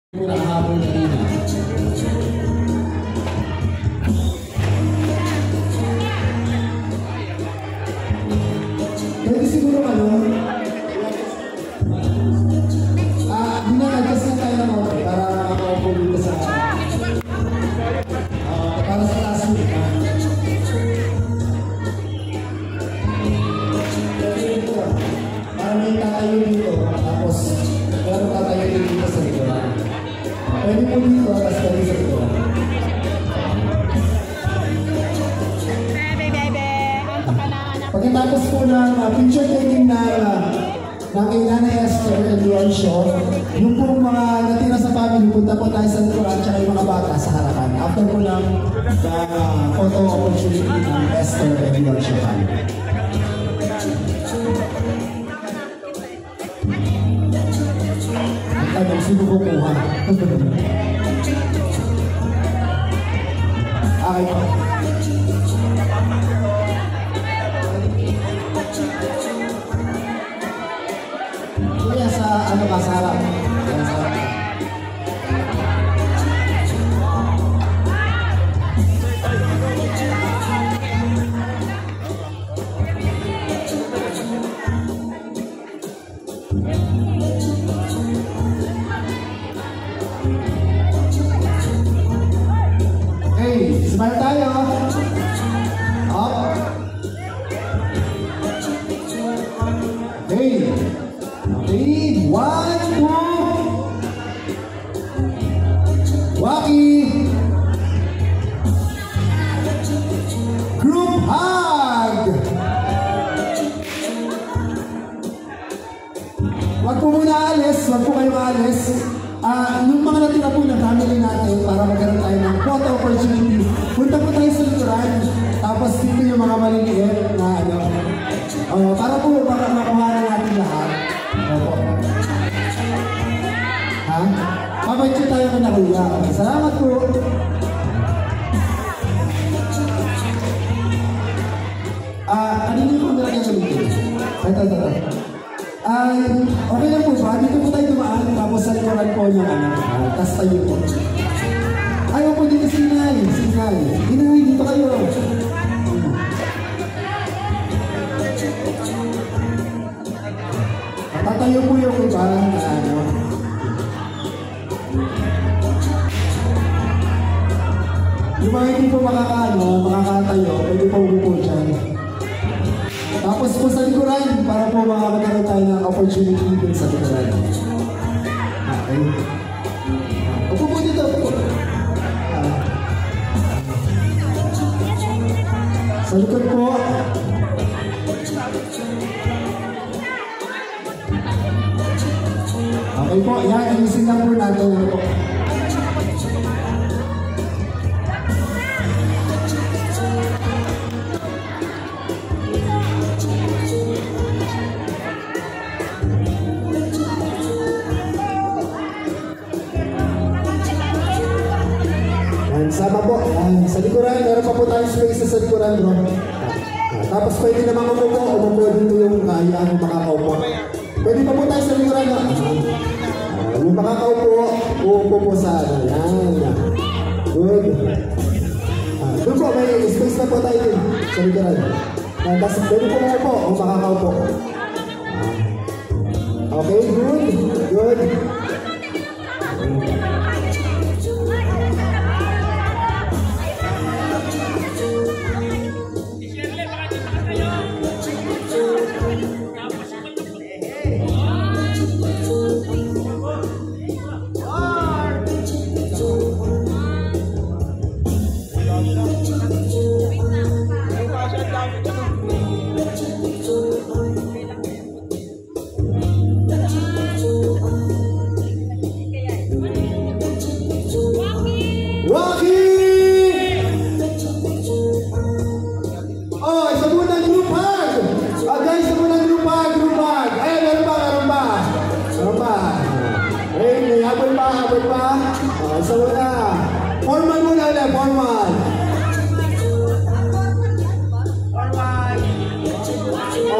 Mula hapon kanina. Pwede siguro adjust na tayo ng okay para makaupo dito sa para sa last week. Para may tatayo dito, tapos meron tatayo dito sa likuran. Pwede po dito, tapos pwede sa likuran. Pagkatapos po ng picture taking ng kay Nanay Esther and Leoncio, yung pong mga natira sa family, punta po tayo sa likuran at yung mga bata sa harapan. After po ng photo opportunity ng Esther and Leoncio family. Tanong, sino po kuha? Okay po. Kaya sa ano ka sa harap? Smile tayo. Up. Okay. Okay. 1, 2. Waki. Group hug. Wag po muna alis. Wag po kayo alis. Yung mga natira po na family natin para magkaroon tayo ng photo opportunity. Punta po tayo sa likuran, tapos dito yung mga maliliit na para po makuha na natin lahat. Opo. Ha? Papansin tayo ka na kuya. Salamat po. Ano yung kung nalagyan sa dito? Ito. Okay lang po ba? Dito po tayo dumaan, tapos sa likuran po yung tas tayo po. Ayaw po dito sinay. Inay, dito kayo. Tatayo po yung iba na yung mga hindi po makakatayo, pwede po umupo dyan. Tapos po sa likuran, para po makakatayo tayo ng opportunity dun sa likuran. Okay. Upo po dito po. Sa likod po. Okay po, yan, ayusin lang po natin po. Sama po, sa likuran, meron pa po tayong space sa likuran, bro. Tapos pwede naman umupo dito yung makakaupo. Pwede pa po tayo sa likuran, no? Yung makakaupo, uupo po sa yan. Good. Doon po, may space na po tayo din sa likuran. Tapos pwede po umupo o makakaupo. Okay, good. Formal muna ulit, formal.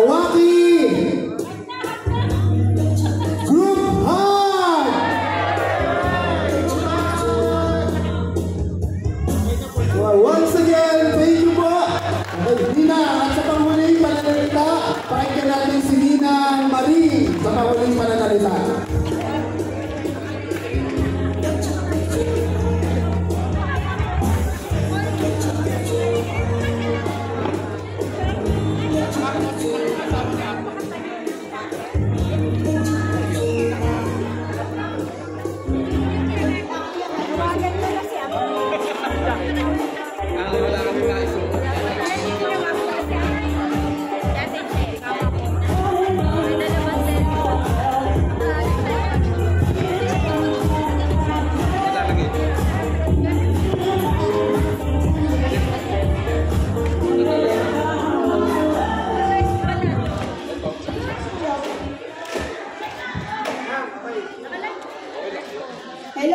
Waki! Group hug!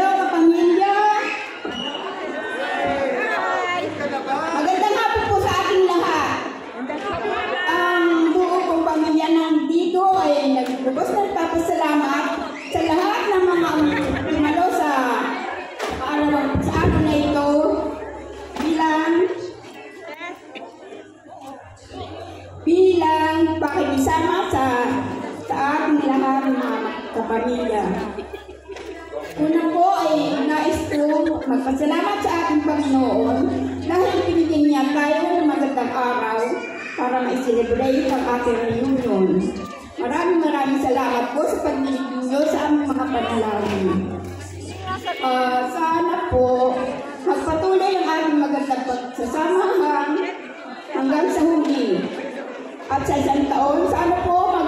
Hello, kapamilya! Magandang hapon po sa ating lahat. Ang buo kong pamilya nandito ay naglubos na nagpapasalamat sa lahat ng mga tumalo sa araw na ito bilang pakikisama sa ating lahat ng mga kapamilya. Una po ay nais ko magpasalamat sa ating Panginoon dahil pinigyan niya tayo ng magandang araw para ma-celebrate ang ating reunion. Maraming salamat po sa pagdinig niyo sa aming mga panalangin. Sana po magpatuloy ang ating magandang pagsasamahan hanggang sa huli. At sa isang taon, sana po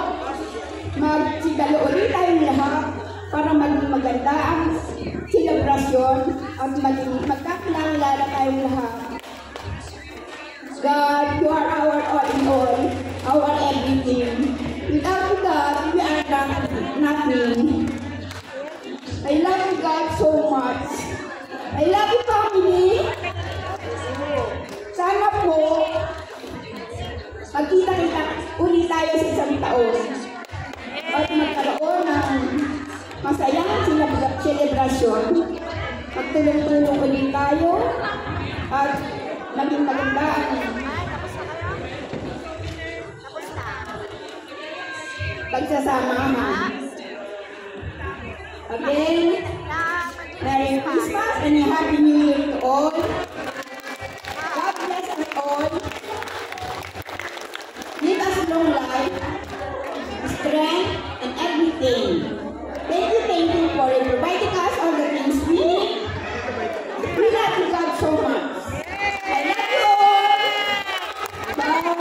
magsigalo ulit tayong lahat para maging maganda ang selebrasyon at maging magkakilala tayong lahat. God, you are our all in all, our everything. Without God, we are nothing. I love you, God, so much. I love you, family. Sana po magkita-kita ulit tayo sa isang taon at magkaroon ng masayang selebrasyon. Magtulong-tulong ulit tayo at maging maganda ang pagsasamahan. Again, Merry Christmas and Happy New Year to all. God bless us all. Give us long life, strength, and everything. Thank you for providing us all the things we need. We love you, God, so much. I love you all. Bye.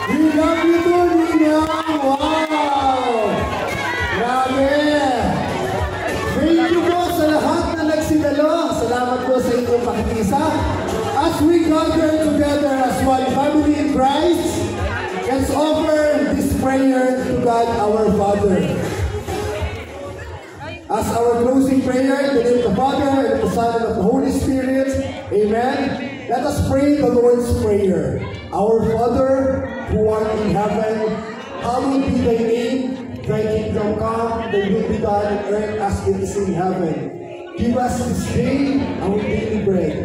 We love you too, Nina! Wow! Grabe! Thank you po sa lahat na nagsidalo. Salamat po sa inyong pakikisa. As we gather together as one family in Christ, let's offer this prayer to God our Father. As our closing prayer, in the name of the Father, and of the Son, and of the Holy Spirit, Amen. Let us pray the Lord's Prayer. Our Father, who art in heaven, hallowed be thy name. Thy kingdom come, thy will be done on earth as it is in heaven. Give us this day our daily bread,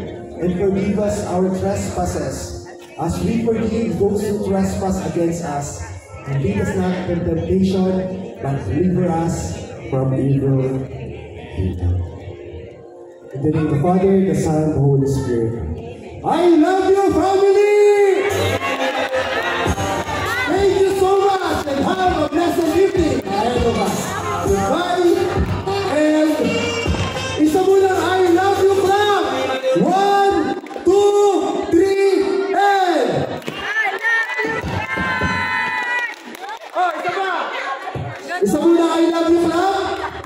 and forgive us our trespasses, as we forgive those who trespass against us. And lead us not into temptation, but deliver us from evil. Amen. In the name of the Father, the Son, and the Holy Spirit. I love you, family! Thank you so much, and have a blessed evening ahead of us. Goodbye, and isa mo lang, I love you, clap! 1, 2, 3, and... I love you, clap! Oh, isa pa! Isa mo lang, I love you, clap!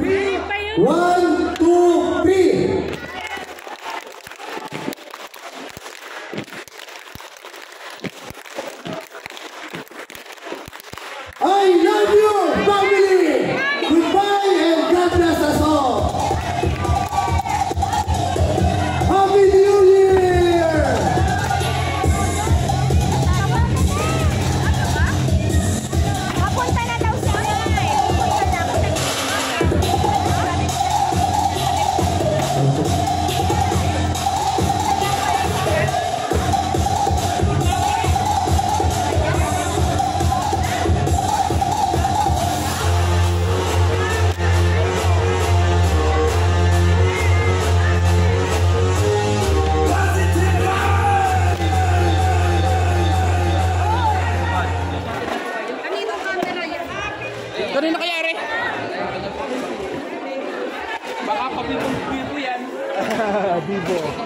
1, 2, 3! I love you, family! Goodbye and God bless us all! Happy New Year! Papunta na daw siya. Pupunta na. Ganun na kaya, Re? Baka pabibong-bibo yan. Bibo.